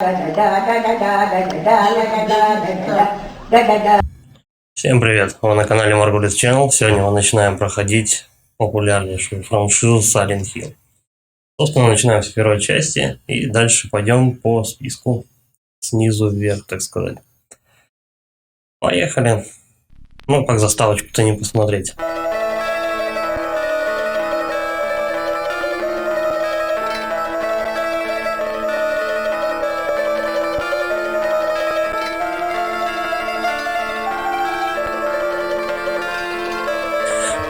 Всем привет! Вы на канале Margulis Channel. Сегодня мы начинаем проходить популярнейшую франшизу Silent Hill. Собственно, начинаем с первой части и дальше пойдем по списку снизу вверх, так сказать. Поехали! Ну, как заставочку-то не посмотреть.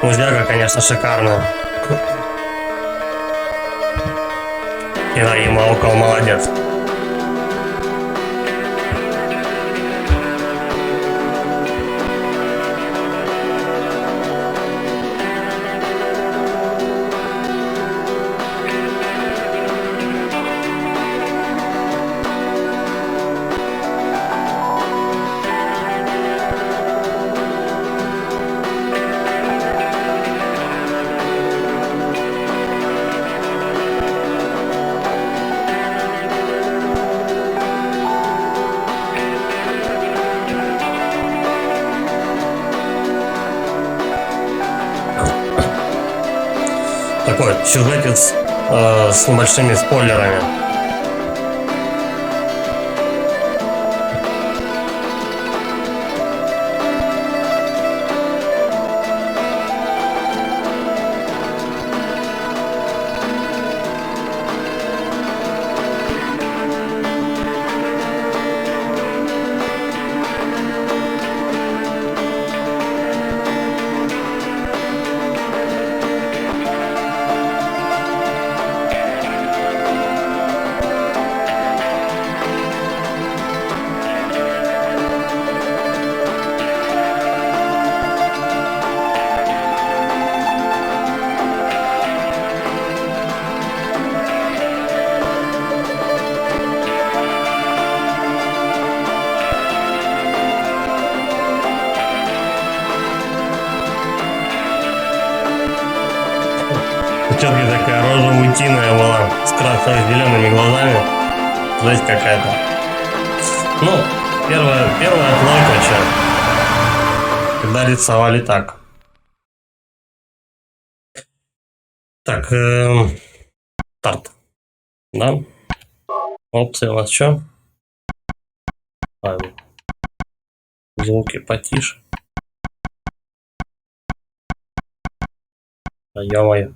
Музяка, конечно, шикарная. Ира Ямаока молодец. Такой сюжетец с небольшими спойлерами. Тетка такая рожа утиная была, с красно-зелеными глазами. Жесть какая-то. Ну, первая плойка, че. Когда рисовали так. Так, старт. Да? Опции у нас что? Звуки потише. Ё-моё.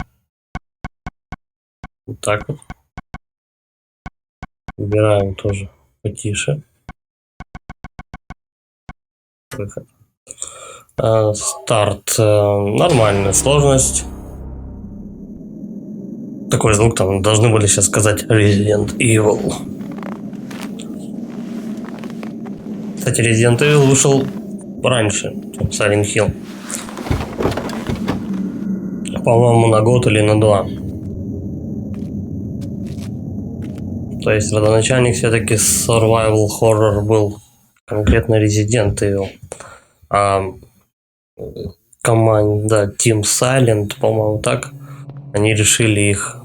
Вот так вот. Убираем тоже потише. Выход. Старт. Нормальная сложность. Такой звук там должны были сейчас сказать Resident Evil. Кстати, Resident Evil вышел раньше, чем Silent Hill. По-моему, на год или на 2. То есть родоначальник все-таки survival horror был конкретно Resident Evil. А команда Team Silent, по-моему, так, они решили их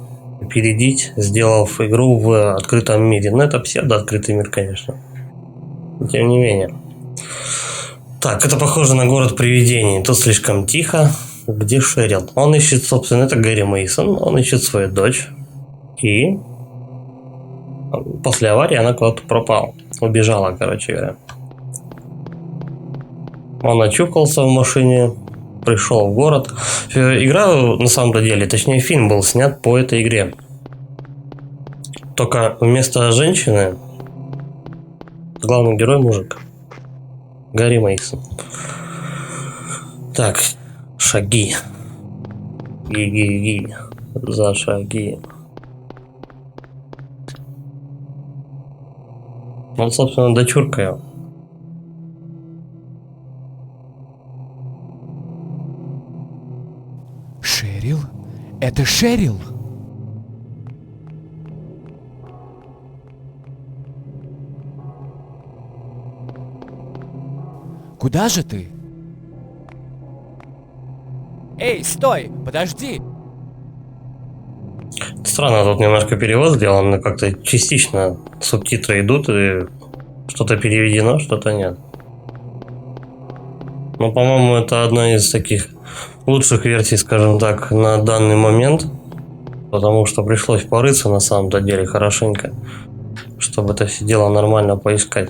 опередить, сделав игру в открытом мире. Но это псевдо-открытый мир, конечно. Но тем не менее. Так, это похоже на город привидений. Тут слишком тихо. Где Шерил? Он ищет, собственно, это Гэри Мейсон. Он ищет свою дочь. И после аварии она куда-то пропала. Убежала, короче говоря. Он очухался в машине, пришел в город. Игра, на самом-то деле, точнее, фильм был снят по этой игре. Только вместо женщины главный герой мужик. Гэри Мейсон. Так, шаги. Ги-ги-ги. За шаги. Он, собственно, дочурка его. Шерил? Это Шерил? Куда же ты? Эй, стой! Подожди! Странно, тут немножко перевод сделан, но как-то частично субтитры идут, и что-то переведено, что-то нет. Ну, по-моему, это одна из таких лучших версий, скажем так, на данный момент. Потому что пришлось порыться на самом-то деле хорошенько, чтобы это все дело нормально поискать.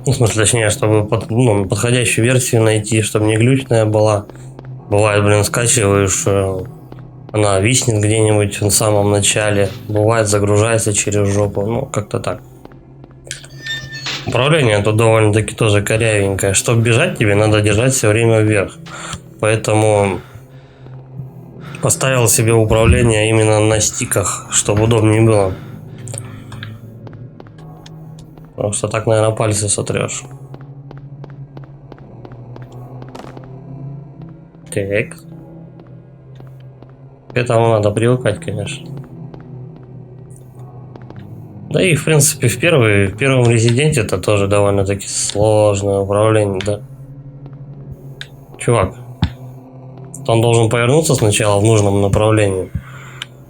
Ну, в смысле, точнее, чтобы подходящую версию найти, чтобы не глючная была. Бывает, блин, скачиваешь, она виснет где-нибудь в самом начале. Бывает, загружается через жопу. Ну, как-то так. Управление тут довольно-таки тоже корявенькое. Чтобы бежать, тебе надо держать все время вверх. Поэтому поставил себе управление именно на стиках, чтобы удобнее было. Потому что так, наверное, пальцы сотрешь. Так. К этому надо привыкать, конечно. Да и, в принципе, в первом резиденте это тоже довольно-таки сложное управление, да. Чувак, он должен повернуться сначала в нужном направлении,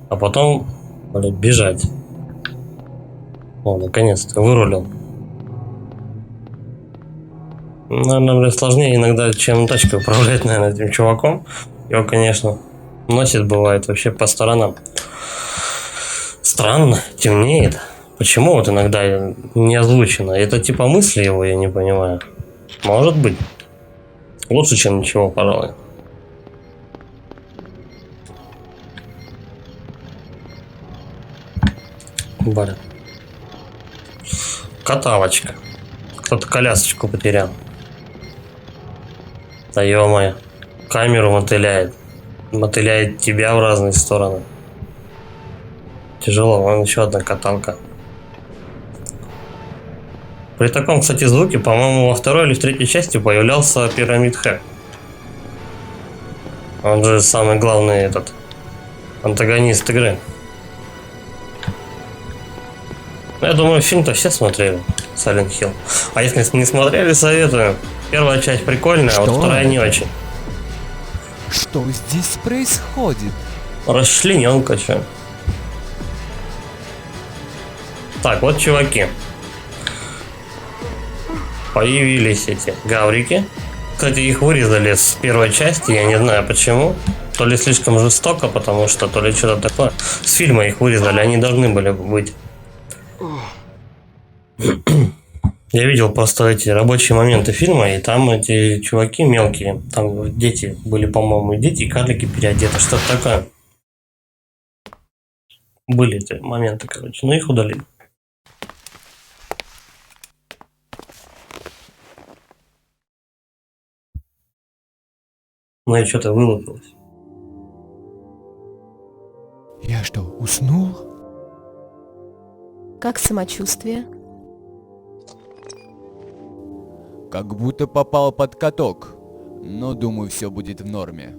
а потом, блин, бежать. О, наконец-то вырулил. Наверное, сложнее иногда, чем тачкой управлять, наверное, этим чуваком. Его, конечно, носит, бывает, вообще по сторонам. Странно, темнеет. Почему вот иногда не озвучено? Это типа мысли его, я не понимаю. Может быть. Лучше, чем ничего, пожалуй. Блин. Каталочка. Кто-то колясочку потерял. Да ё-моё. Камеру мотыляет. Мотыляет тебя в разные стороны. Тяжело. Вон еще одна каталка. При таком, кстати, звуке, по-моему, во второй или в третьей части появлялся Пирамид Хэк. Он же самый главный этот антагонист игры. Я думаю, фильм-то все смотрели, Silent Hill. А если не смотрели, советую. Первая часть прикольная, а вот вторая не очень. Что здесь происходит? Расчлененка, чё. Так, вот, чуваки. Появились эти гаврики. Кстати, их вырезали с первой части, я не знаю почему. То ли слишком жестоко, потому что, то ли что-то такое. С фильма их вырезали, они должны были быть. Я видел просто эти рабочие моменты фильма, и там эти чуваки мелкие, там дети были, по-моему, дети и карлики переодеты, что-то такое. Были эти моменты, короче, но их удалили. Ну и что-то вылупилось. Я что, уснул? Как самочувствие? Как будто попал под каток. Но думаю, все будет в норме.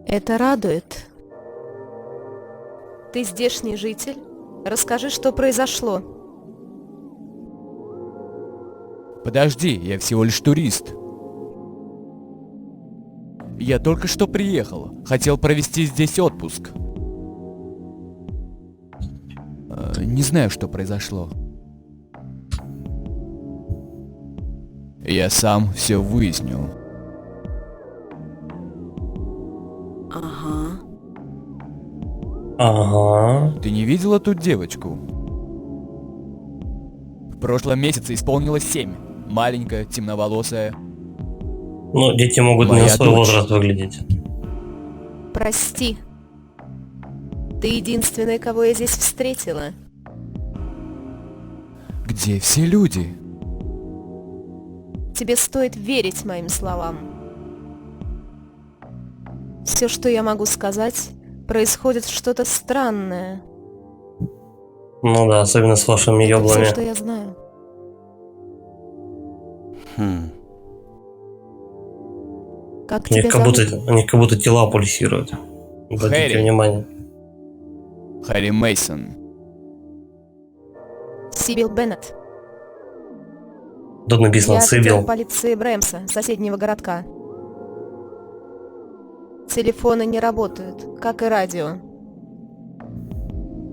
Это радует. Ты здешний житель? Расскажи, что произошло. Подожди, я всего лишь турист. Я только что приехал. Хотел провести здесь отпуск. Не знаю, что произошло. Я сам все выясню. Ага. Ага. Ты не видела тут девочку? В прошлом месяце исполнилось 7. Маленькая, темноволосая. Ну, дети могут не на Моя свой дочь. возраст выглядеть. Прости. Ты единственный, кого я здесь встретила. Где все люди? Тебе стоит верить моим словам. Все, что я могу сказать, происходит что-то странное. Ну да, особенно с вашими Это ёблами. все, что я знаю. Как У них тебя как будто, зовут? у них как будто тела пульсируют. Обратите Хэри. внимание. Харри Мейсон. Сибил Беннет. Тут написано Я офицер Сибил. полиции Брэмса, соседнего городка. Телефоны не работают, как и радио.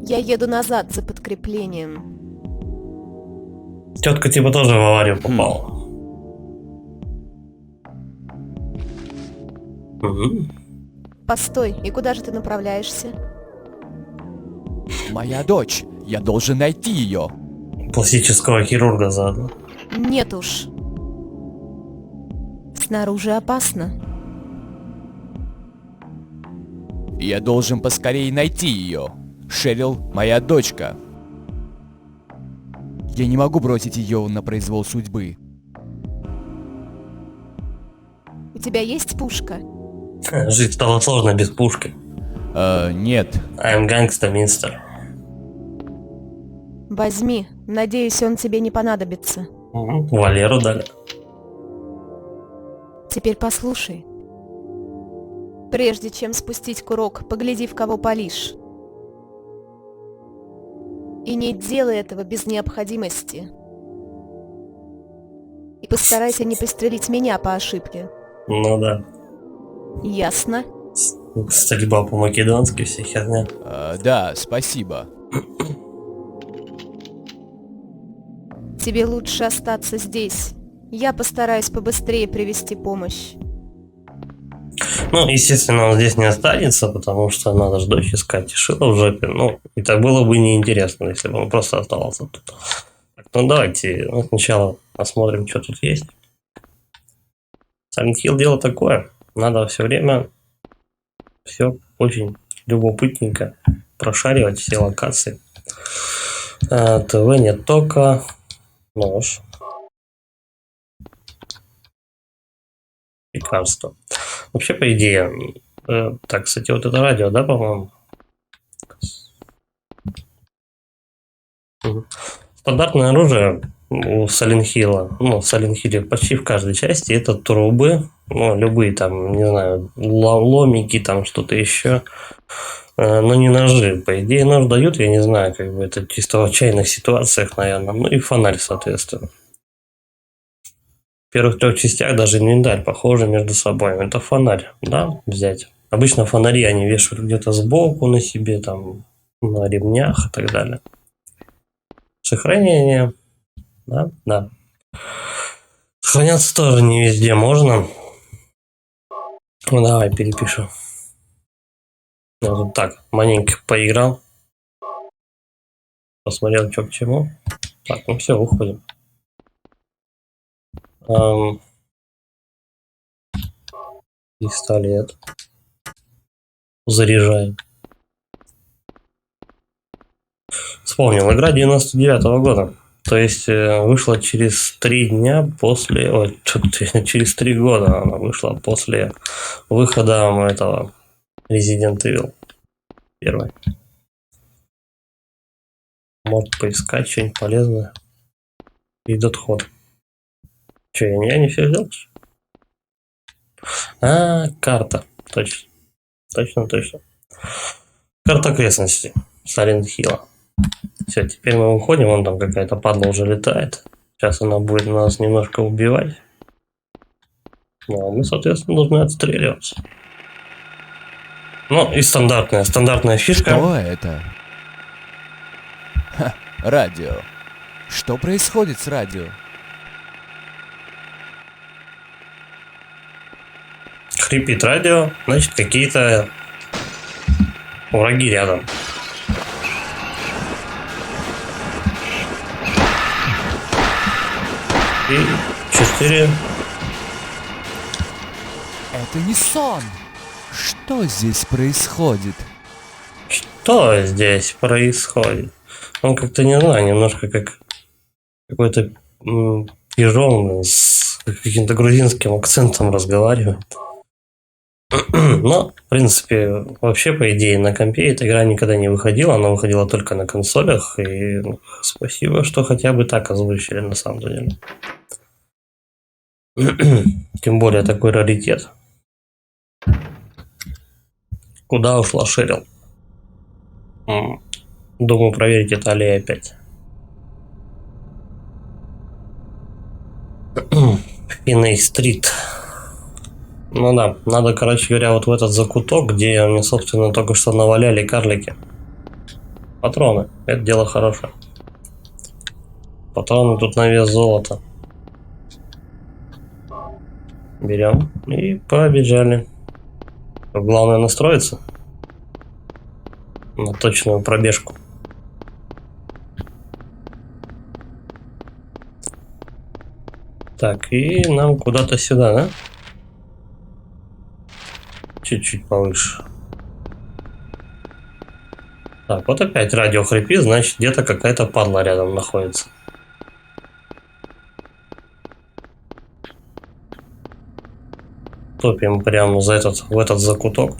Я еду назад за подкреплением. Тетка типа тоже в аварию попала. Мгм. Постой, и куда же ты направляешься? Моя дочь. Я должен найти ее. Пластического хирурга заодно. Нет уж. Снаружи опасно. Я должен поскорее найти ее. Шерил, моя дочка. Я не могу бросить ее на произвол судьбы. У тебя есть пушка? Жить стало сложно без пушки. Нет. I'm gangsta, мистер. Возьми. Надеюсь, он тебе не понадобится. Валеру дали. Теперь послушай. Прежде чем спустить курок, погляди, в кого палишь. И не делай этого без необходимости. И постарайся не пристрелить меня по ошибке. Ну да. Ясно? Стрельба по-македонски, вся херня. Да, спасибо. Тебе лучше остаться здесь. Я постараюсь побыстрее привести помощь. Ну, естественно, он здесь не останется, потому что надо же дочь искать и шило в жопе. Ну, и так было бы неинтересно, если бы он просто оставался тут. Так, ну, давайте сначала посмотрим, что тут есть. Silent Hill дело такое. Надо все время все очень любопытненько прошаривать все локации. ТВ нет тока. Нож. Лекарство. Вообще, по идее, так, кстати, вот это радио, да, по-моему? Мгм. Стандартное оружие у Silent Hill, ну, в Silent Hill почти в каждой части это трубы, ну, любые там, не знаю, ломики, там что-то еще, но не ножи. По идее, нож дают, я не знаю, как бы это чисто в отчаянных ситуациях, наверное, ну и фонарь, соответственно. В первых трех частях даже инвентарь похожи между собой. Это фонарь, да, взять. Обычно фонари они вешают где-то сбоку на себе, там, на ремнях и так далее. Сохранение, да, да. Сохраняться тоже не везде можно. Ну, давай перепишу. Я тут так, маленько поиграл. Посмотрел, что к чему. Так, ну все, уходим. Пистолет. Заряжаем. Вспомнил, игра 99-го года. То есть вышла через 3 дня после... Ой, через 3 года она вышла после выхода этого Resident Evil 1. Может поискать что-нибудь полезное. Идет ход. Че, я не все сделал? Карта. Точно. Точно. Карта окрестностей Silent Hill. Все, теперь мы уходим, вон там какая-то падла уже летает. Сейчас она будет нас немножко убивать. Ну, а мы, соответственно, должны отстреливаться. Ну, и стандартная фишка. Что это? Ха, радио. Что происходит с радио? Хрипит радио, значит, какие-то враги рядом. И 4. Это не сон. Что здесь происходит? Что здесь происходит? Он как-то, не знаю, немножко как какой-то пижон с каким-то грузинским акцентом разговаривает. Но, в принципе, вообще, по идее, на компе эта игра никогда не выходила, она выходила только на консолях, и спасибо, что хотя бы так озвучили, на самом деле. Тем более такой раритет. Куда ушла Шерил? Думаю, проверить это аллея опять. Финней-стрит. Ну да, надо, короче говоря, вот в этот закуток, где мне, собственно, только что наваляли карлики. Патроны. Это дело хорошее. Патроны тут на вес золота. Берем и побежали. Главное настроиться на точную пробежку. Так, и нам куда-то сюда, да? Чуть-чуть повыше. Так, вот опять радио хрипит, значит где-то какая-то падла рядом находится. Топим прямо в этот закуток.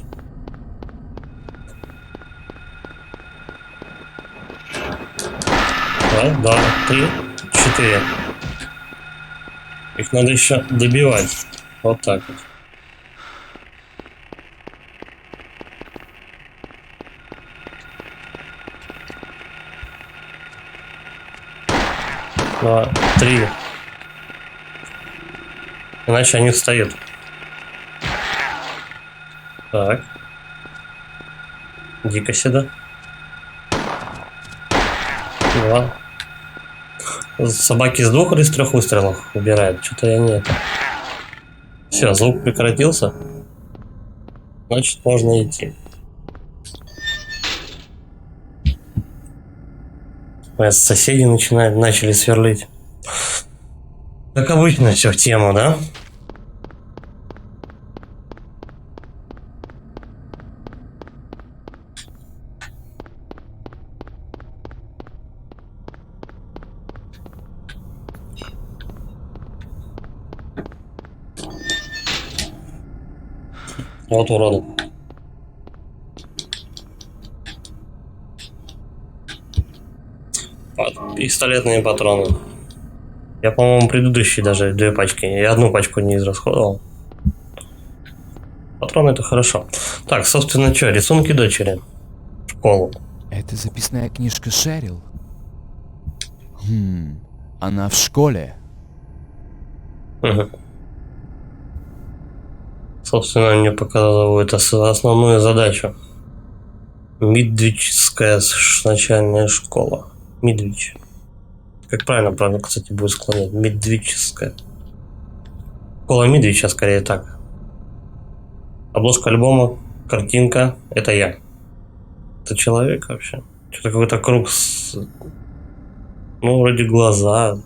Раз, два, три, 4. Их надо еще добивать. Вот так вот. Два, 3. Иначе они встают. Так. Иди-ка сюда. 2. Собаки с 2 или с 3 выстрелов убирают. Что-то я не это. Все, звук прекратился. Значит, можно идти. Соседи начали сверлить. Как обычно, все в тему, да? Вот уроды. Пистолетные патроны. Я, по-моему, предыдущие даже 2 пачки. Я 1 пачку не израсходовал. Патроны это хорошо. Так, собственно, что, рисунки дочери? В школу. Это записная книжка Шерил? Она в школе? Угу. Собственно, мне показывало это основную задачу. Мидвичская начальная школа. Мидвич. Как правильно, кстати, будет склонять? Мидвичская. Школа Мидвича, скорее так. Обложка альбома, картинка. Это я. Это человек вообще. Что-то какой-то круг с... Ну, вроде глаза.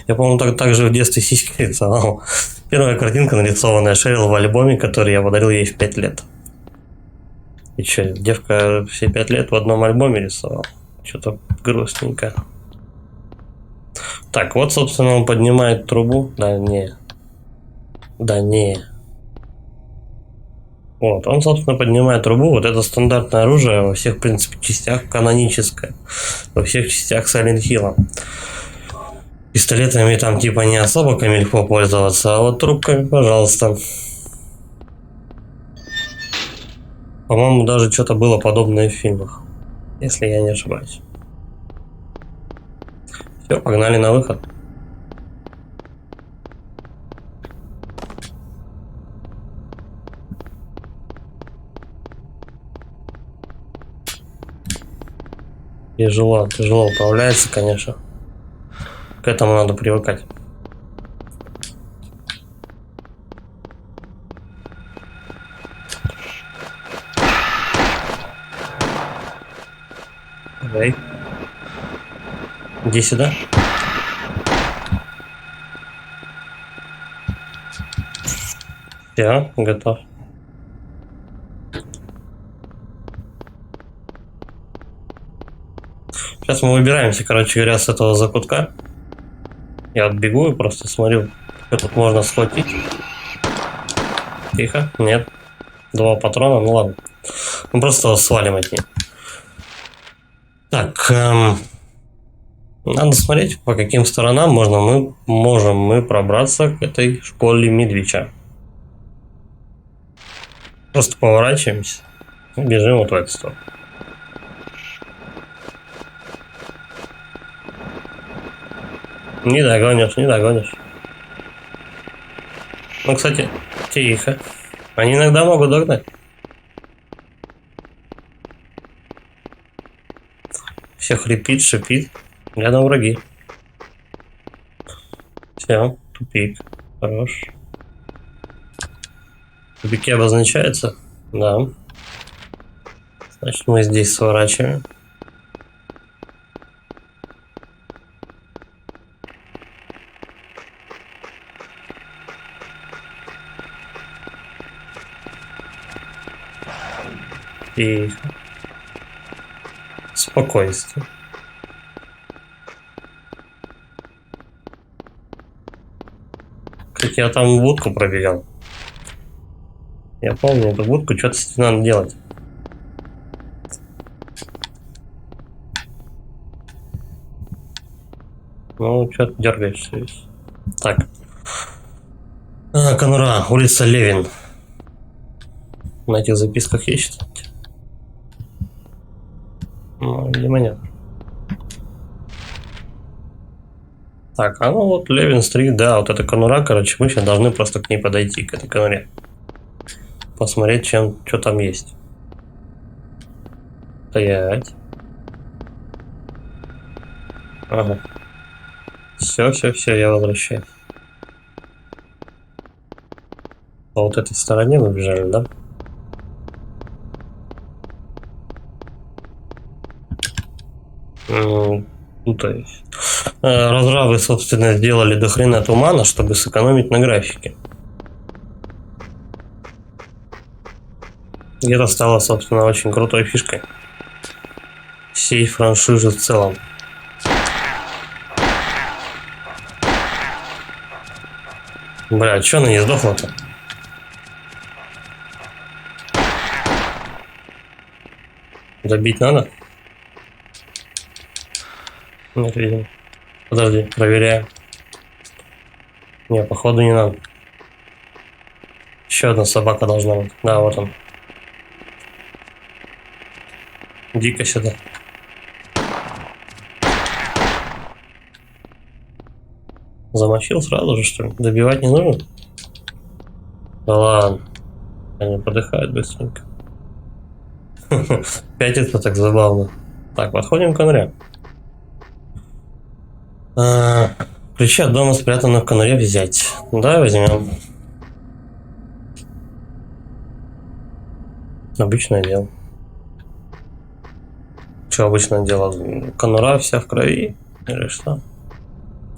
Я, по-моему, так же в детстве сиськи рисовал. Первая картинка, нарисованная Шерил в альбоме, который я подарил ей в 5 лет. И что, девка все 5 лет в одном альбоме рисовала? Что-то грустненько. Так, вот, собственно, он поднимает трубу. Да не. Вот, он, собственно, поднимает трубу. Вот это стандартное оружие во всех, в принципе, частях каноническое. Во всех частях Silent Hill. Пистолетами там типа не особо камильфо пользоваться, а вот трубками, пожалуйста. По-моему, даже что-то было подобное в фильмах, если я не ошибаюсь. Все, погнали на выход. Тяжело управляется, конечно. К этому надо привыкать. Давай. Иди сюда. Все, готов. Сейчас мы выбираемся, короче говоря, с этого закутка. Я отбегу и просто смотрю, что тут можно схватить. Тихо, нет. 2 патрона, ну ладно. Мы просто свалим от них. Так, надо смотреть, по каким сторонам можем мы пробраться к этой школе Мидвича. Просто поворачиваемся и бежим вот в эту сторону. Не догонишь. Ну, кстати, Тихо. Они иногда могут догнать. Все хрипит, шипит. Рядом враги. Все, тупик. Хорош. Тупики обозначается? Да. Значит, мы здесь сворачиваем. Тихо. Спокойствие. Как я там будку пробегал. Я помню эту будку, что-то с ней надо делать. Ну, что-то дергаешься весь. Так. Конура, улица Левин. На этих записках есть что-то? Ну, видимо, нет. Так, а ну вот Левин-стрит, да, вот эта конура, короче, мы сейчас должны просто к ней подойти, к этой конуре. Посмотреть, что там есть. Стоять. Ага. Все, я возвращаюсь. По вот этой стороне мы бежали, да? Ну, то есть. Разрабы, собственно, сделали до хрена тумана, чтобы сэкономить на графике. И это стало, собственно, очень крутой фишкой всей франшизы в целом. Бля, чё она не сдохла-то? Добить надо? Нет, видимо. Подожди, проверяем. Не, походу не надо. Еще одна собака должна быть. Да, вот он. Дико сюда. Замочил сразу же, что ли? Добивать не нужно? Да ладно. Они подыхают быстренько. Пятится так забавно. Так, подходим к конуре. Ключи от дома спрятаны в конуре взять. Да, возьмем. Обычное дело. Что обычное дело? Конура вся в крови? Или что?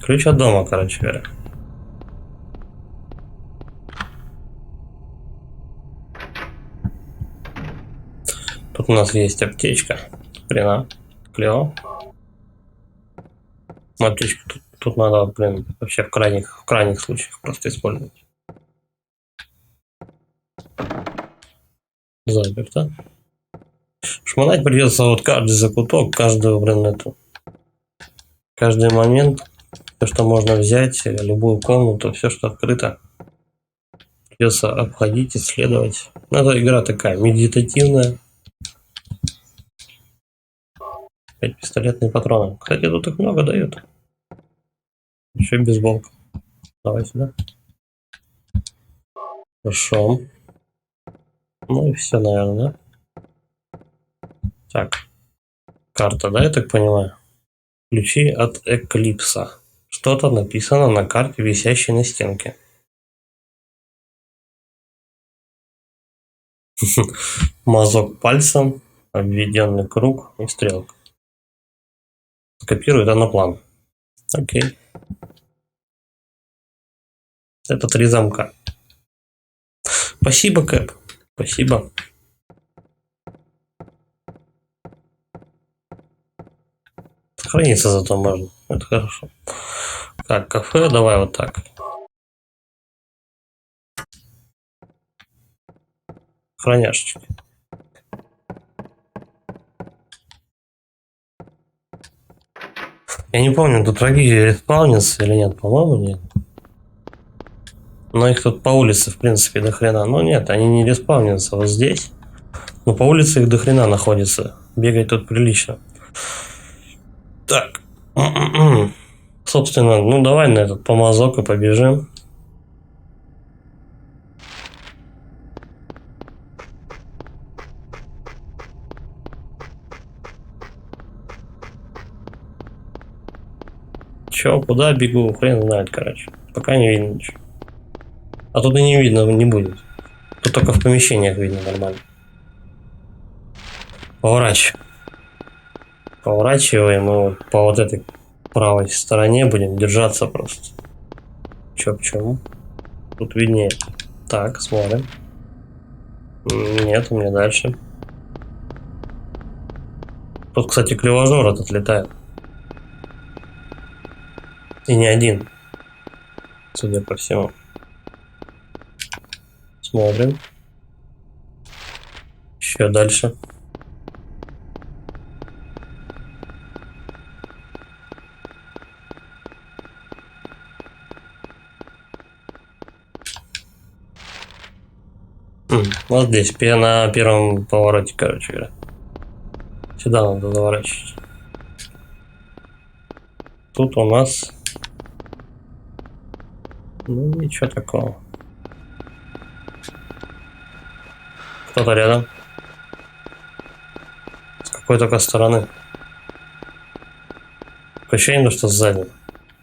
Ключ от дома, короче говоря. Тут у нас есть аптечка. Хрена. Клево. Аптечку тут надо, блин, вообще в крайних случаях просто использовать. Заперто. Шмонать придется вот каждый закуток, каждую, блин, эту. Каждый момент. Все, что можно взять, любую комнату, все, что открыто. Придется обходить, исследовать. Ну, это игра такая, медитативная. 5 пистолетные патроны. Кстати, тут их много дают. Еще и бейсболка. Давай сюда. Хорошо. Ну и все, наверное, да? Так. Карта, да, я так понимаю? Ключи от Эклипса. Что-то написано на карте, висящей на стенке. Мазок пальцем, обведенный круг и стрелка. Копирую это на план. Окей. Это 3 замка. Спасибо, Кэп. Спасибо. Сохраниться зато можно. Это хорошо. Так, кафе, давай вот так. Храняшечки. Я не помню, тут враги респаунятся или нет, по-моему, нет. Но их тут по улице, в принципе, до хрена. Но нет, они не респаунятся вот здесь. Но по улице их до хрена находится. Бегать тут прилично. Так. Собственно, ну давай на этот помазок и побежим. Чё, куда бегу, хрен знает, короче. Пока не видно ничего. А тут и не видно, не будет. Тут только в помещениях видно нормально. Поворачиваем. Поворачиваем и вот по вот этой правой стороне будем держаться просто. Чё к чему? Тут виднее. Так, смотрим. Нет, у меня дальше. Тут, кстати, клевожор этот летает. И не один. Судя по всему. Смотрим. Еще дальше. Вот здесь, на первом повороте, короче говоря. Сюда надо заворачивать. Тут у нас... Ну, ничего такого. Кто-то рядом. С какой только стороны. Ощущение, что сзади.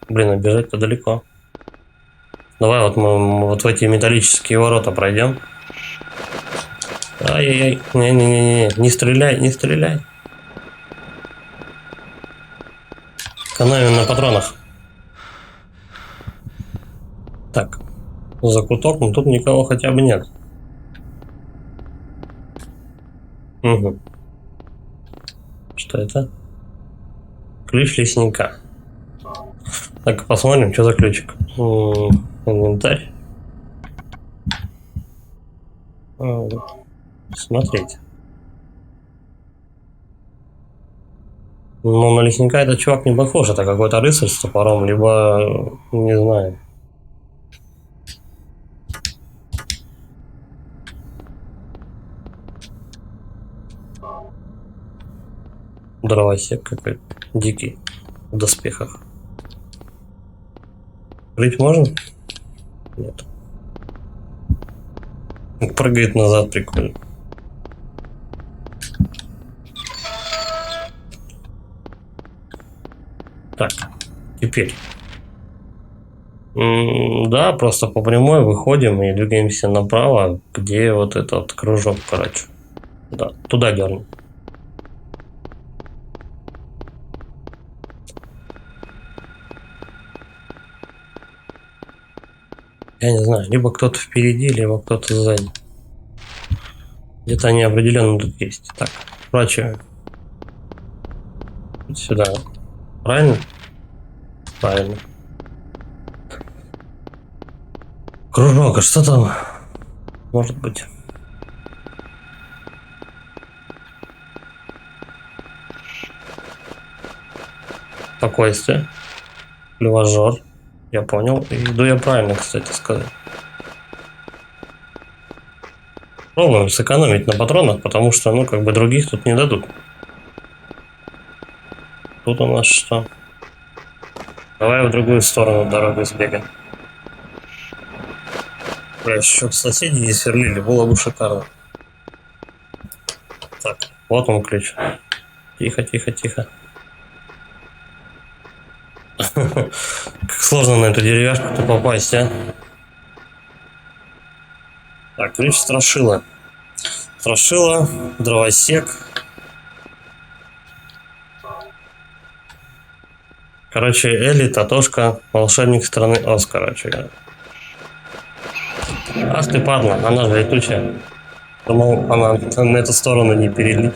Блин, а бежать-то далеко. Давай вот мы вот в эти металлические ворота пройдем. Ай-яй-яй. Не-не-не-не. Не стреляй, не стреляй. Экономим на патронах. Так. Закуток, но тут никого хотя бы нет. Угу. Что это? Ключ лесника. Так, посмотрим, что за ключик. Инвентарь. Смотреть. Ну, на лесника этот чувак не похож. Это какой-то рыцарь с топором, либо... Не знаю. Дровосек какой-то. Дикий. В доспехах. Прыгать можно? Нет. Прыгает назад, прикольно. Так, теперь. Да, просто по прямой выходим и двигаемся направо, где вот этот кружок, короче. Да, туда дернем. Я не знаю, либо кто-то впереди, либо кто-то сзади. Где-то они определенно тут есть. Так, прочее. Сюда. Правильно? Правильно. Кружок, а что там? Может быть. Спокойствие. Клевожор. Я понял. Иду я правильно, кстати, сказать. Пробуем сэкономить на патронах, потому что, ну, как бы других тут не дадут. Тут у нас что? Давай в другую сторону дорогу сбегаем. Бля, еще соседи не сверлили, было бы шикарно. Так, вот он ключ. Тихо, тихо, тихо. Как сложно на эту деревяшку-то попасть, а? Так, ключ страшила. Страшила, дровосек. Короче, Элли, Татошка, волшебник страны Оз, короче. Ах ты, падла, она же летучая. Думал, она на эту сторону не перелить.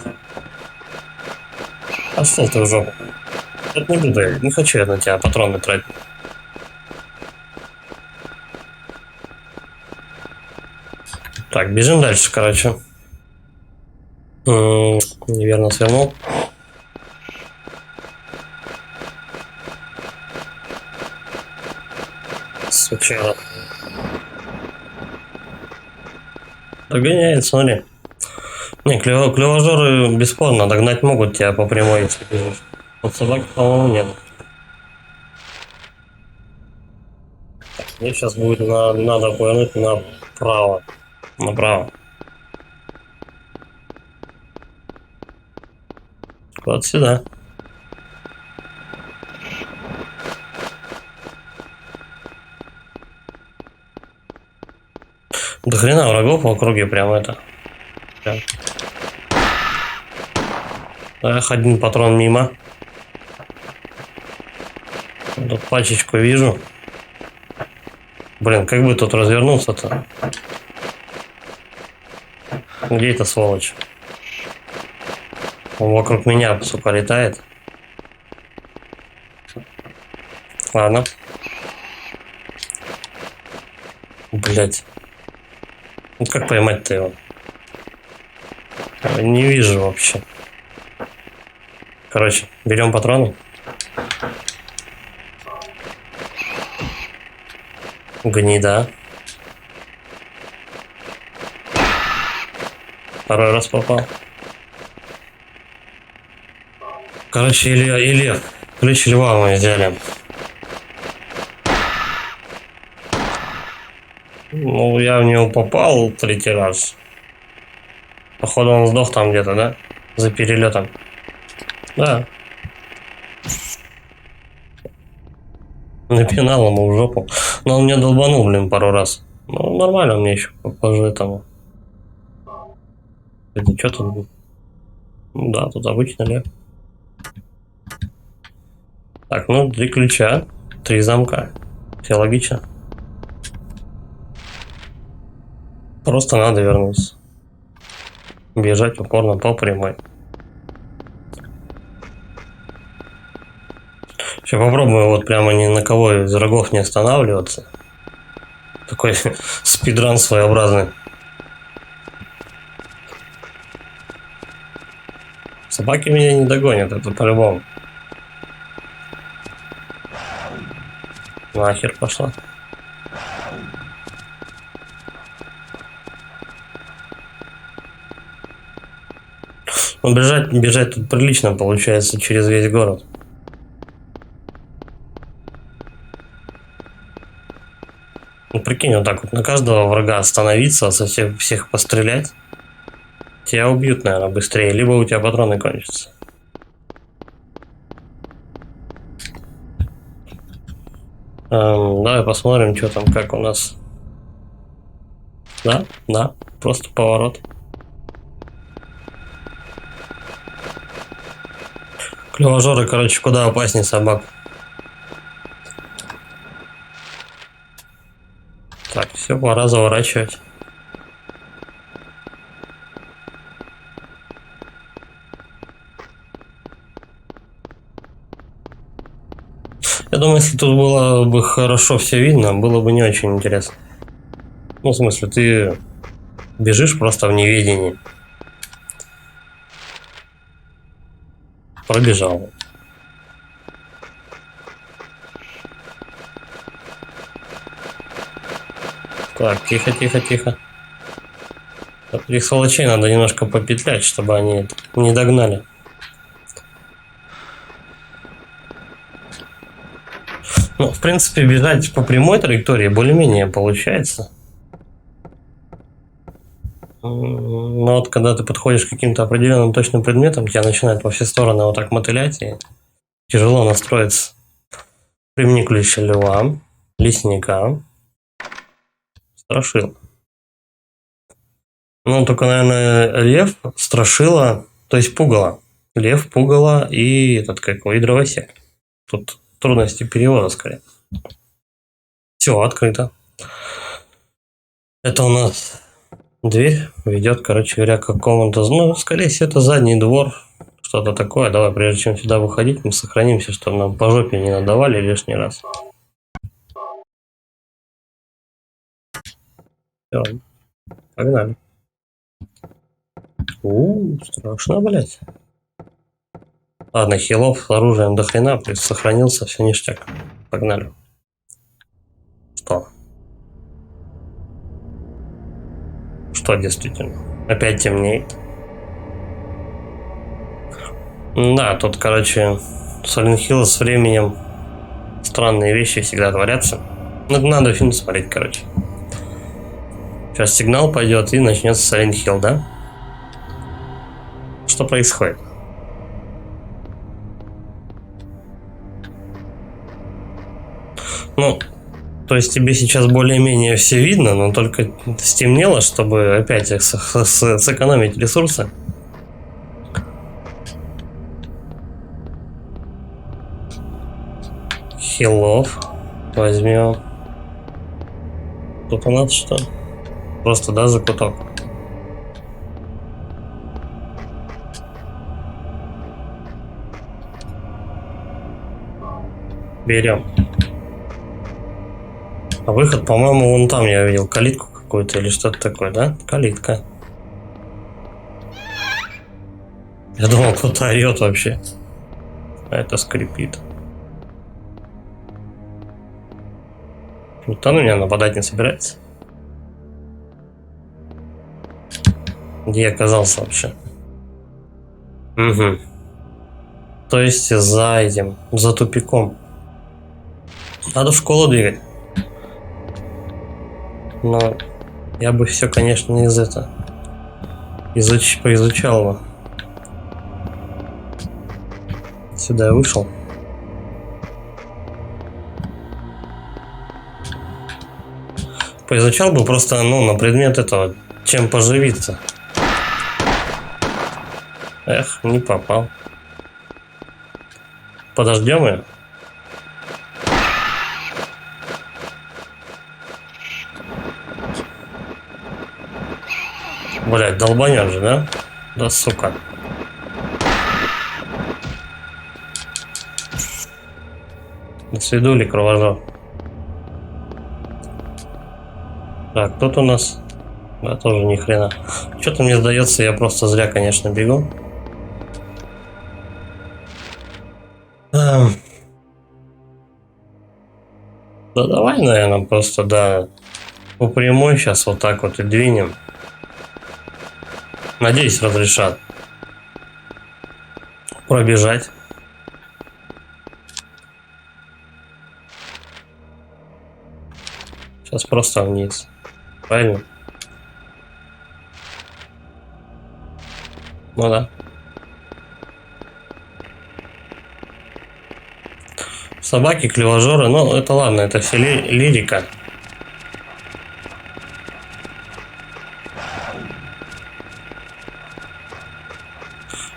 А что ты в жопу? Тут не буду, я не хочу я на тебя патроны тратить. Так, бежим дальше, короче. Неверно свернул. Сучара. Догоняет, смотри. Не, клевожоры бесспорно догнать могут тебя по прямой, если бежишь. Вот собаки, по-моему, нет. Так, мне сейчас будет надо повернуть направо. Направо. Вот сюда. хрена врагов в округе, прям это. Прям. Эх, один патрон мимо. Тут пачечку вижу. Блин, как бы тут развернуться-то? Где эта сволочь? Он вокруг меня, сука, летает. Ладно. Блять. Ну как поймать-то его? Не вижу вообще. Короче, берем патроны. Гнида. Второй раз попал. Короче, и лев. Ключ льва мы взяли. Ну, я в него попал третий раз. Походу он сдох там где-то, да? За перелетом. Да. Напинал ему в жопу. Но он меня долбанул, блин, пару раз. Ну, нормально мне еще позже этому. Это что тут? Ну да, тут обычно лев. Так, ну, 3 ключа, 3 замка. Все логично. Просто надо вернуться. Бежать упорно по прямой. Сейчас попробую вот прямо ни на кого из врагов не останавливаться. Такой спидран своеобразный. Собаки меня не догонят, это по-любому. Нахер пошла. Ну, бежать тут прилично получается через весь город. Ну, прикинь, вот так вот на каждого врага остановиться, со всех пострелять. Тебя убьют, наверное, быстрее, либо у тебя патроны кончатся. Давай посмотрим, что там, как у нас. Да, просто поворот. Клевожоры, короче, куда опаснее собак. Так, все, пора заворачивать. Я думаю, если тут было бы хорошо все видно, было бы не очень интересно. Ну, в смысле, ты бежишь просто в неведении. Пробежал. Так, тихо. Этих сволочей надо немножко попетлять, чтобы они не догнали. Ну, в принципе, бежать по прямой траектории более-менее получается. Но вот когда ты подходишь к каким-то определенным точным предметам, тебя начинает во все стороны вот так мотылять, и тяжело настроиться. Примени ключ льва, лесника, страшила. Ну, только, наверное, лев, страшила, то есть пугало. Лев, пугало и и дровосек. Тут трудности перевода скорее. Все, открыто. Это у нас дверь ведет, короче говоря, к какому-то... Ну, скорее всего, это задний двор. Что-то такое. Давай, прежде чем сюда выходить, мы сохранимся, чтобы нам по жопе не надавали лишний раз. Все. Погнали. Страшно, блядь. Ладно, хилов с оружием до хрена, сохранился, все ништяк. Погнали. Что? Что действительно? Опять темнеет. Да, тут, короче, Silent Hill с временем странные вещи всегда творятся. Надо фильм смотреть, короче. Сейчас сигнал пойдет и начнется Silent Hill, да? Что происходит? Ну, То есть тебе сейчас более-менее все видно, но только стемнело, чтобы опять сэкономить ресурсы. Хилов возьмем. Тут у нас что? Просто, да, закуток. Берем. А выход, по-моему, вон там я видел калитку какую-то или что-то такое, да? Калитка. Я думал, кто-то орет вообще. А это скрипит. Никто на меня нападать не собирается. Где я оказался вообще? Угу. То есть за этим, за тупиком. Надо в школу двигать. Но я бы все, конечно, поизучал бы. Сюда я вышел. Поизучал бы просто, ну, на предмет этого, чем поживиться. Эх, не попал. Подождем ее. Блять, долбанет же, да? Да, сука. До свидули, кровожор. Так, тут у нас... Да, тоже ни хрена. Что-то мне сдается, я просто зря, конечно, бегу. Да давай, наверное, просто, да, по прямой сейчас вот так вот и двинем. Надеюсь, разрешат пробежать. Сейчас просто вниз. Правильно? Ну да. Собаки, клевожоры, ну это ладно, это все лирика.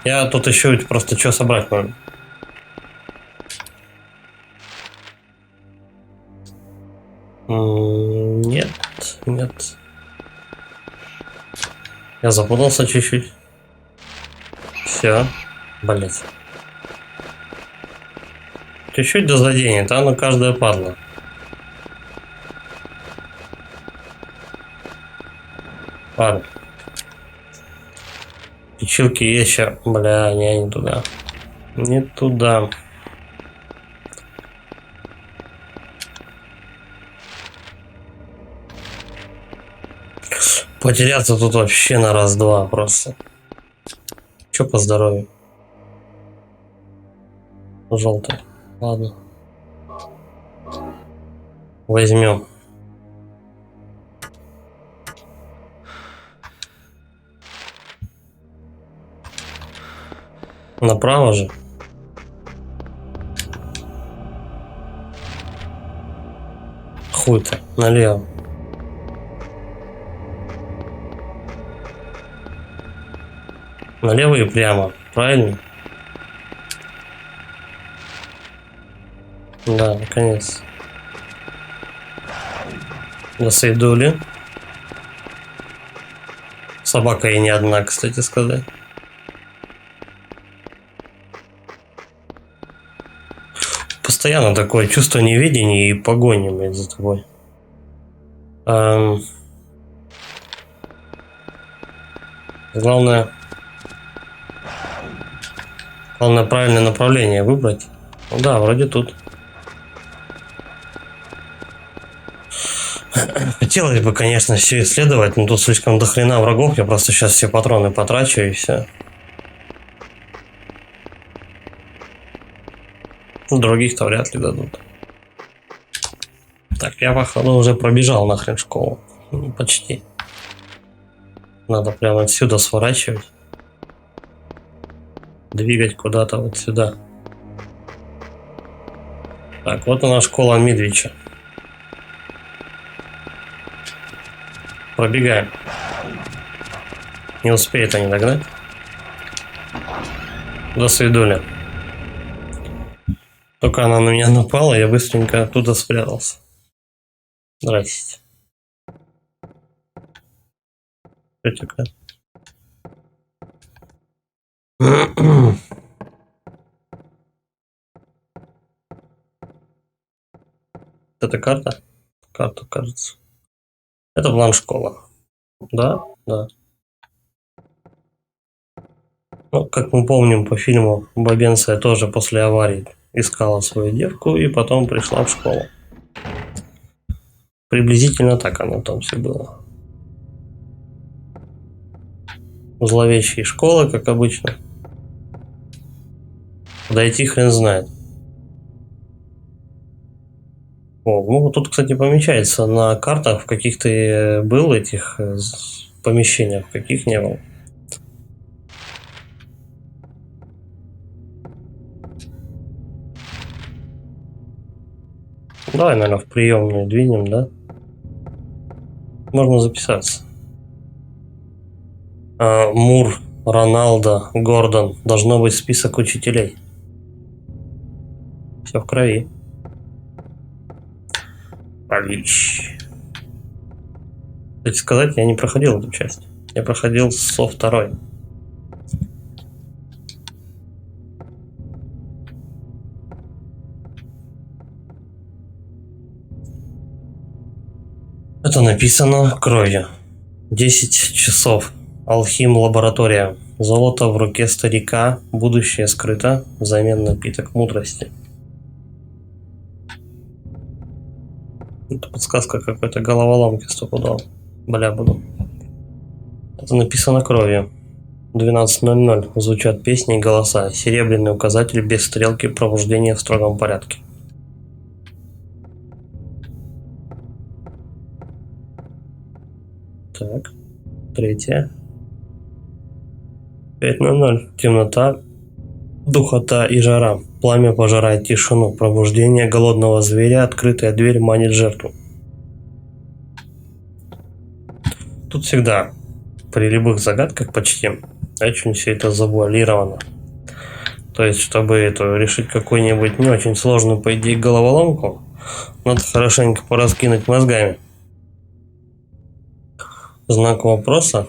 Я тут еще просто что собрать надо. Нет, нет. Я запутался чуть-чуть. Все, блять. Чуть-чуть да заденет, а ну каждая падла. Ладно. Печилки есть еще. Бля, не туда. Не туда. Потеряться тут вообще на раз-два просто. Че по здоровью? Желтый. Ладно. Возьмем. Направо же. Хуй-то. Налево. Налево и прямо. Правильно? Да, наконец. Досейдули. Собака и не одна, кстати сказать. Постоянно такое чувство неведения и погони, блядь, за тобой. Главное правильное направление выбрать. Ну да, вроде тут. Хотелось бы, конечно, все исследовать, но тут слишком дохрена врагов. Я просто сейчас все патроны потрачу и все. Других-то вряд ли дадут. Так, я походу уже пробежал нахрен школу. Ну, почти. Надо прямо отсюда сворачивать. Двигать куда-то вот сюда. Так, вот она школа Медвича. Пробегаем. Не успеет они догнать. До свидули. Только она на меня напала, я быстренько оттуда спрятался. Здрасте. Что такое? Это карта? Карта, кажется. Это план школы. Да, да. Ну, как мы помним по фильму, Бабенция тоже после аварии искала свою девку и потом пришла в школу. Приблизительно так оно там все было. Зловещие школы, как обычно. Дойти хрен знает. О, ну тут, кстати, помечается на картах, в каких ты был этих помещениях, в каких не был. Давай, наверное, в приемную двинем, да? Можно записаться. Мур, Роналдо, Гордон. Должно быть список учителей. Все в крови. Париж. Кстати сказать, я не проходил эту часть. Я проходил со второй. Это написано кровью. 10 часов. Алхим лаборатория. Золото в руке старика. Будущее скрыто. Взамен напиток мудрости. Это подсказка какой-то головоломки стопудово. Бля, буду. Это написано кровью. 12:00. Звучат песни и голоса. Серебряный указатель без стрелки пробуждения в строгом порядке. Так. Третья. 5:00. Темнота, духота и жара. Пламя пожирает тишину. Пробуждение голодного зверя. Открытая дверь манит жертву. Тут всегда при любых загадках почти очень все это завуалировано. То есть, чтобы решить какую-нибудь не очень сложную, по идее, головоломку, надо хорошенько пораскинуть мозгами. Знак вопроса.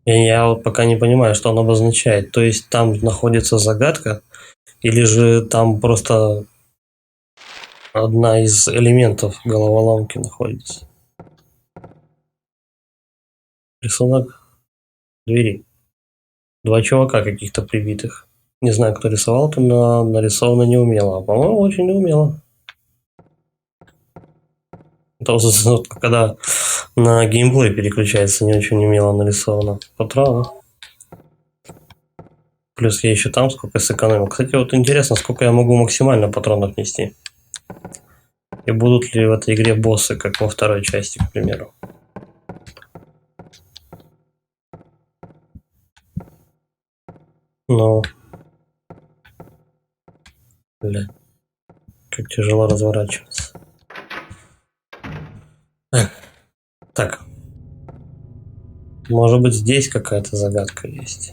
Я вот пока не понимаю, что он обозначает. То есть там находится загадка, или же там просто одна из элементов головоломки находится. Рисунок двери. Два чувака каких-то прибитых. Не знаю, кто рисовал это, но нарисовано неумело. А по-моему, очень неумело. Это вот, когда на геймплей переключается, не очень умело нарисовано. Патроны. Плюс я еще там сколько сэкономил. Кстати, вот интересно, сколько я могу максимально патронов нести. И будут ли в этой игре боссы, как во второй части, к примеру. Но... Бля. Как тяжело разворачиваться. Так. Может быть, здесь какая-то загадка есть.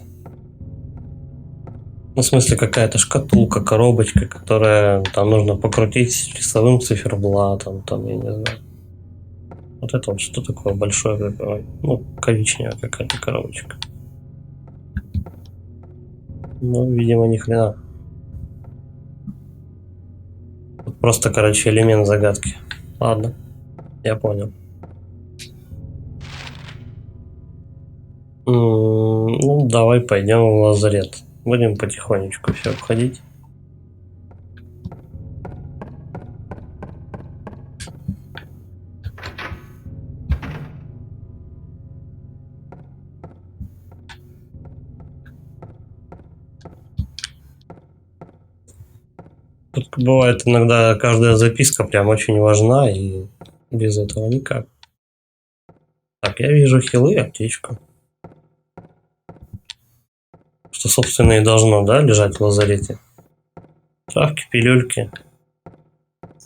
Ну, в смысле, какая-то шкатулка, коробочка, которая там нужно покрутить часовым циферблатом, там, я не знаю. Вот это вот что такое большое, ну, коричневая какая-то коробочка. Ну, видимо, ни хрена. Просто, короче, элемент загадки. Ладно, я понял. Ну, давай пойдем в лазарет. Будем потихонечку все обходить. Тут бывает иногда каждая записка прям очень важна, и без этого никак. Так, я вижу хилы, аптечку. Что, собственно, и должно, да, лежать в лазарете. Травки, пилюльки.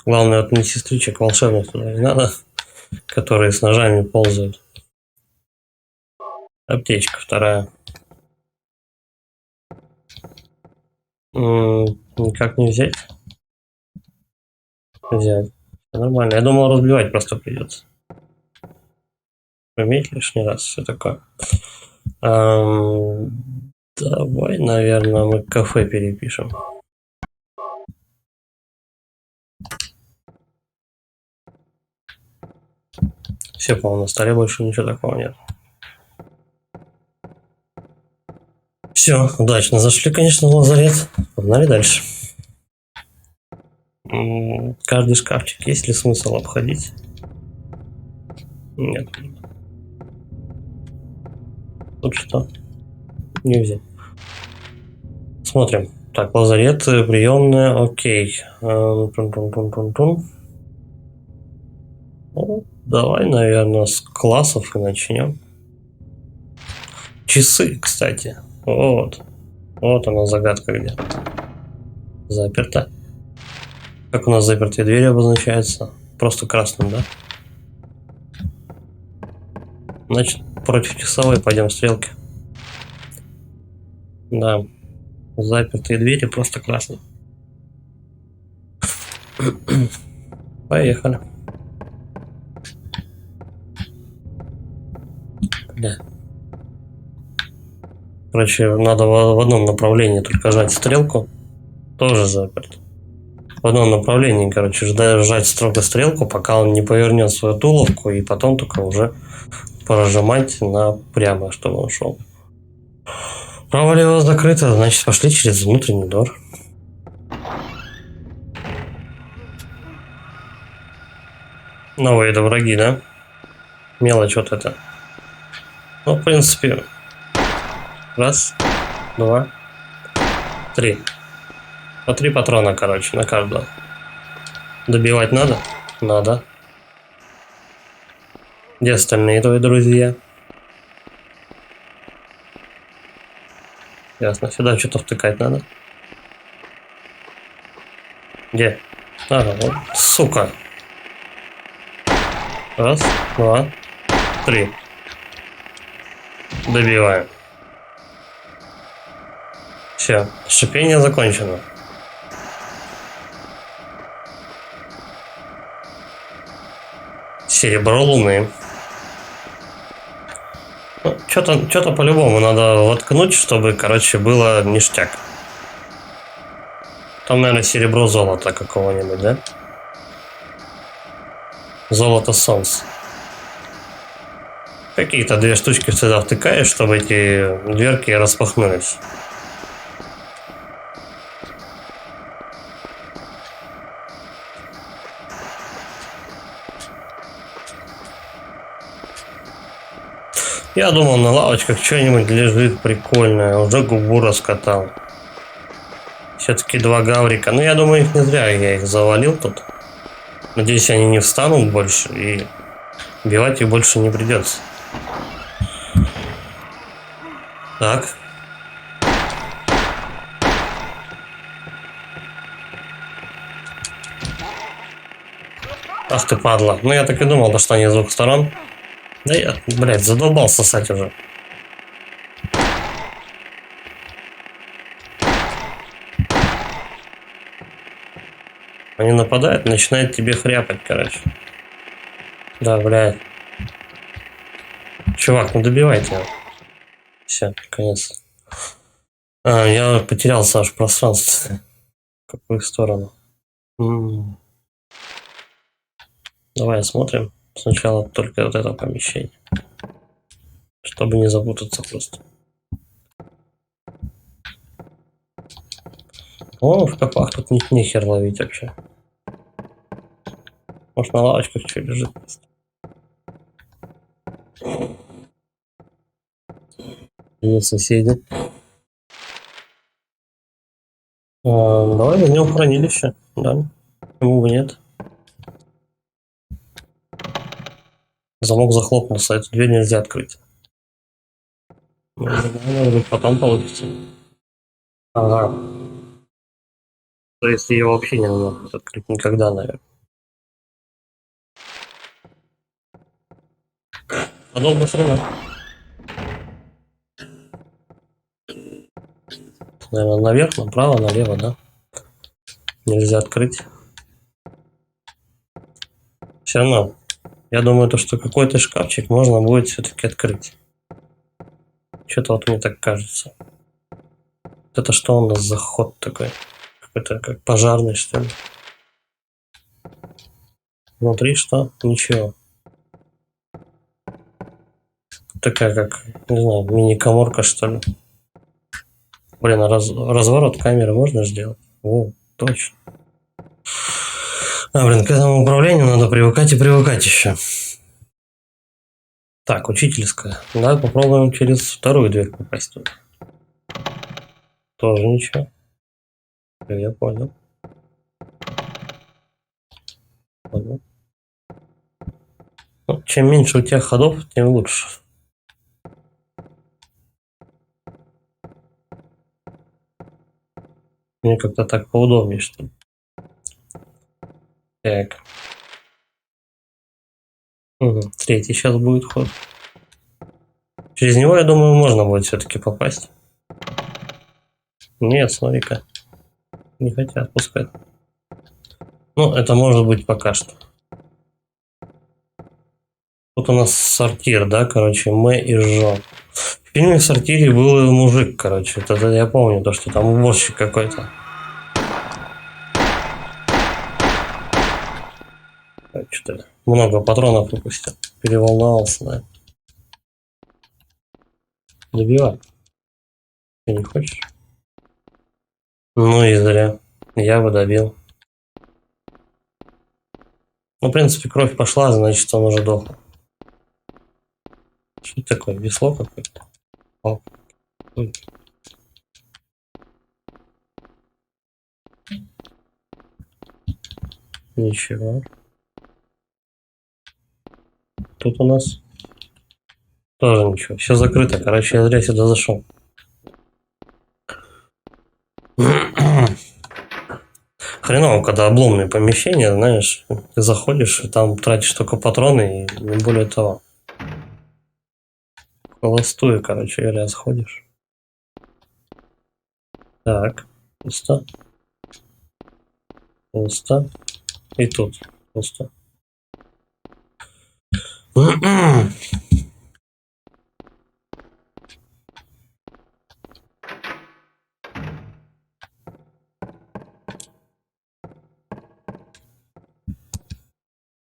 Главное, вот не сестричек волшебных туда не надо, которые с ножами ползают. Аптечка вторая. Никак не взять. Взять. Нормально. Я думал, разбивать просто придется. Пометь лишний раз, все такое. Давай, наверное, мы кафе перепишем. Все, по-моему, на столе больше ничего такого нет. Все, удачно зашли, конечно, в лазарет. Погнали дальше. Каждый шкафчик есть ли смысл обходить? Нет. Тут что? Не взять. Смотрим. Так, лазарет, приемная, окей. Тун-тун-тун-тун-тун. Ну, давай, наверное, с классов и начнем. Часы, кстати. Вот. Вот она загадка где. Заперта. Как у нас запертые двери обозначаются? Просто красным, да? Значит, против часовой пойдем стрелки. Да. Запертые двери просто красным. Поехали. Да. Короче, надо в одном направлении только жать стрелку. Тоже заперт. В одном направлении, короче, жать строго стрелку, пока он не повернет свою туловку, и потом только уже прожимать напрямо, чтобы он шел. Право лево закрыто, значит, пошли через внутренний двор. Новые это враги, да? Мелочь вот это. Ну, в принципе, раз, два, три. По 3 патрона, короче, на каждого. Добивать надо? Надо. Где остальные твои друзья? Ясно, сюда что-то втыкать надо. Где? Ага, вот, сука. Раз, два, три. Добиваем. Все, шипение закончено. Серебро луны. Ну, что-то по-любому надо воткнуть, чтобы, короче, было ништяк. Там, наверное, серебро-золото какого-нибудь, да? Золото-солнце. Какие-то 2 штучки сюда втыкаешь, чтобы эти дверки распахнулись. Я думал, на лавочках что-нибудь лежит прикольное. Уже губу раскатал. Все-таки 2 гаврика. Но я думаю, их не зря я их завалил тут. Надеюсь, они не встанут больше. И убивать их больше не придется. Так. Ах ты падла. Ну я так и думал, что они с 2 сторон. Да я, блядь, задолбал сосать уже. Они нападают, начинают тебе хряпать, короче. Да, блядь. Чувак, ну добивайте. Все, конец. Я потерялся аж в пространстве. В какую сторону? Давай осмотрим. Сначала только вот это помещение. Чтобы не запутаться просто. О, в шкафах тут нехер ловить вообще. Может, на лавочках что лежит просто. Есть соседи. Давай возьмем хранилище. Да. Почему бы нет? Замок захлопнулся, эту дверь нельзя открыть. Может, потом получится. Ага. То есть ее вообще нельзя открыть никогда, наверное. Подобно сюда. Наверное, наверх, направо, налево, да? Нельзя открыть. Все равно. Я думаю, то, что какой-то шкафчик можно будет все-таки открыть. Что-то вот мне так кажется. Вот это что у нас за ход такой? Какой-то как пожарный, что ли? Внутри что? Ничего. Такая как, не знаю, мини-каморка, что ли. Блин, а разворот камеры можно сделать? О, точно. А, блин, к этому управлению надо привыкать и привыкать еще. Так, учительская. Давай попробуем через вторую дверь попасть тут. Тоже ничего. Я понял. Понял. Ну, чем меньше у тебя ходов, тем лучше. Мне как-то так поудобнее, что ли. Так. Угу. Третий сейчас будет ход. Через него, я думаю, можно будет все-таки попасть. Нет, смотри-ка. Не хотят пускать. Ну, это может быть пока что. Тут у нас сортир, да, короче, мы и жжем. В фильме в сортире был мужик, короче. Это я помню, то, что там уборщик какой-то. Что-то много патронов выпустил. Переволновался, да. Добивай. Ты не хочешь? Ну и зря. Я бы добил. Ну, в принципе, кровь пошла, значит, он уже дох. Что это такое? Весло какое-то? О. Ничего. Тут у нас тоже ничего. Все закрыто. Короче, я зря сюда зашел. Хреново, когда обломные помещения, знаешь, ты заходишь, и там тратишь только патроны, и не более того. Холостую, короче говоря, сходишь. Так, пусто. Пусто. И тут пусто.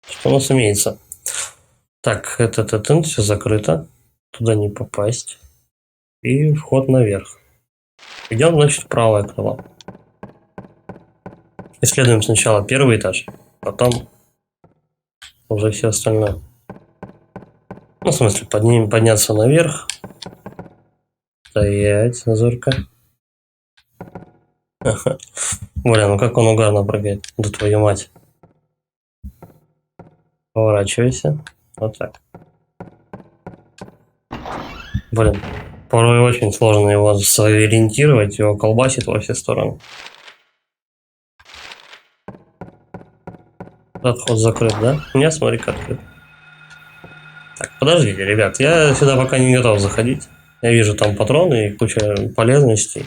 Что у нас имеется? Так, это все закрыто. Туда не попасть. И вход наверх. Идем, значит, в правое крыло. Исследуем сначала первый этаж, потом уже все остальное. Ну, в смысле, подняться наверх. Стоять, зорко. Бля, ну как он угарно прыгает. Да твою мать. Поворачивайся. Вот так. Блин, порой очень сложно его сориентировать, его колбасит во все стороны. Отход закрыт, да? Нет, смотри-ка, открыт. Так, подождите, ребят, я сюда пока не готов заходить. Я вижу там патроны и куча полезностей.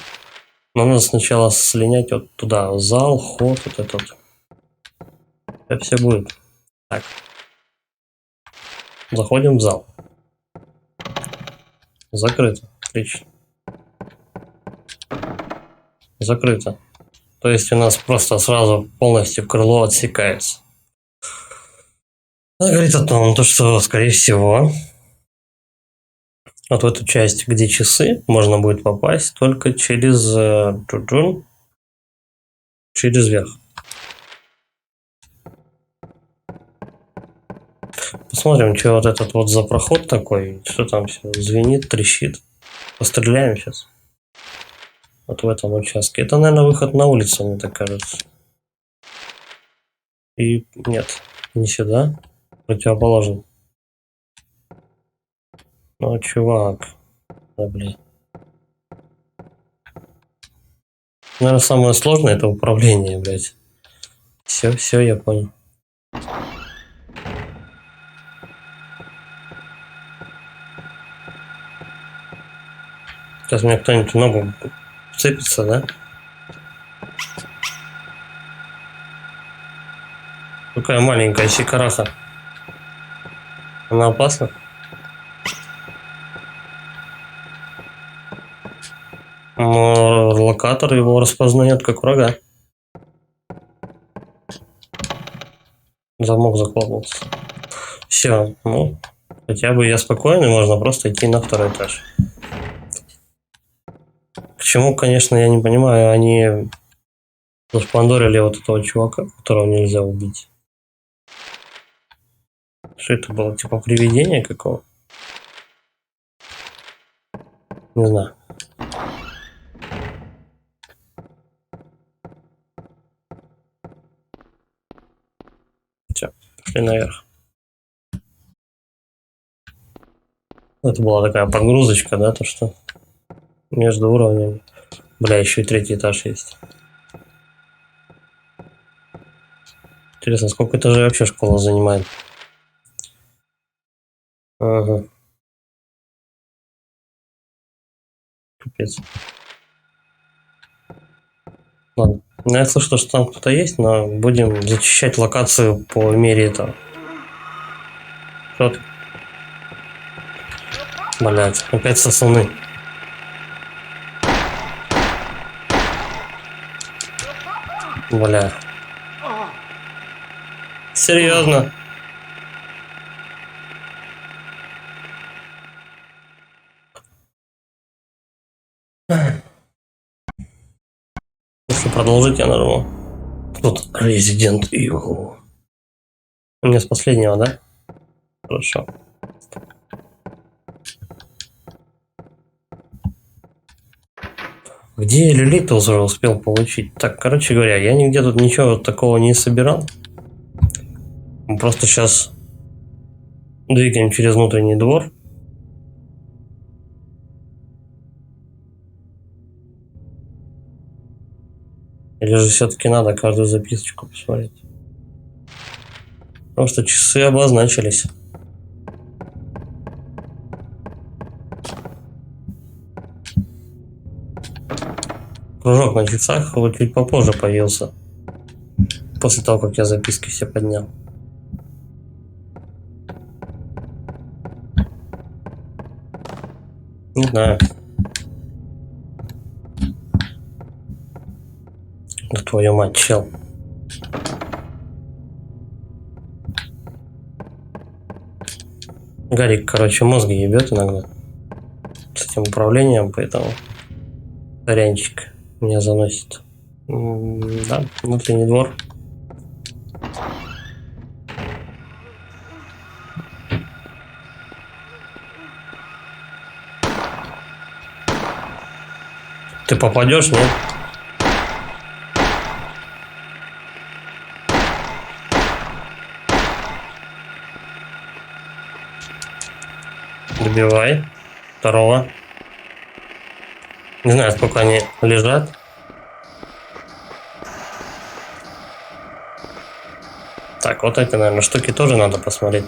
Но надо сначала слинять вот туда, в зал, ход, вот этот. Это все будет. Так. Заходим в зал. Закрыто. Отлично. Закрыто. То есть у нас просто сразу полностью крыло отсекается. Это говорит о том, что, скорее всего, вот в эту часть, где часы, можно будет попасть только через верх. Посмотрим, что вот этот вот за проход такой, что там все звенит, трещит. Постреляем сейчас. Вот в этом участке. Это, наверное, выход на улицу, мне так кажется. И нет, не сюда. Противоположный. Ну, чувак. Да, блин. Наверное, самое сложное это управление, блядь. Все, я понял. Сейчас мне кто-нибудь в ногу вцепится, да? Какая маленькая сикараха. Она опасна? Но локатор его распознает как врага. Замок захлопнулся. Все, ну, хотя бы я спокойный, можно просто идти на второй этаж. К чему, конечно, я не понимаю, они заспандорили вот этого чувака, которого нельзя убить. Что это было, типа привидение какого? Не знаю. Все, пошли наверх. Это была такая подгрузочка, да, то что между уровнями. Бля, еще и третий этаж есть. Интересно, сколько этажей вообще школа занимает? Ага. Капец. Ладно. Ну, я слышал, что там кто-то есть, но будем зачищать локацию по мере этого. Что ты? Блять, опять сосуны. Бля. Серьезно? Если продолжить, я нажму. Тут Resident Evil. У меня с последнего, да? Хорошо. Где я люлей-то уже успел получить? Так, короче говоря, я нигде тут ничего такого не собирал. Мы просто сейчас двигаем через внутренний двор. Или же все-таки надо каждую записочку посмотреть? Потому что часы обозначились. Кружок на часах вот чуть попозже появился. После того, как я записки все поднял. Не знаю. Да твою мать, чел. Гарик, короче, мозги ебет иногда. С этим управлением, поэтому сорянчик меня заносит. Да, внутренний двор. Ты попадешь, нет? Добивай. Второго. Не знаю, сколько они лежат. Так, вот эти, наверное, штуки тоже надо посмотреть.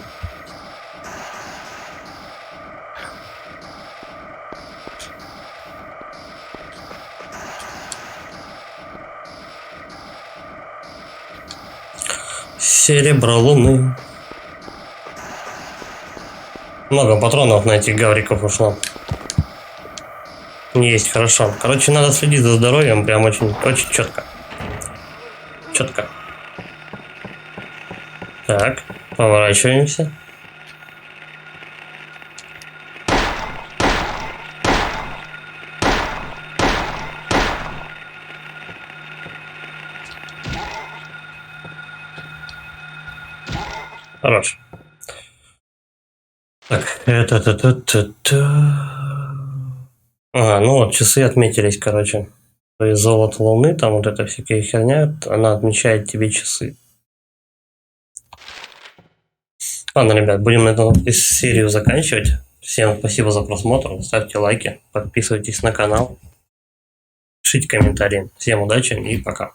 Серебро луны. Много патронов на этих гавриков ушло. Есть, хорошо. Короче, надо следить за здоровьем прям очень четко. Четко. Так, поворачиваемся. Хорош. Так, Ага, ну вот, часы отметились, короче. То есть золото луны, там вот эта всякая херня, она отмечает тебе часы. Ладно, ребят, будем на этом серию заканчивать. Всем спасибо за просмотр, ставьте лайки, подписывайтесь на канал, пишите комментарии. Всем удачи и пока.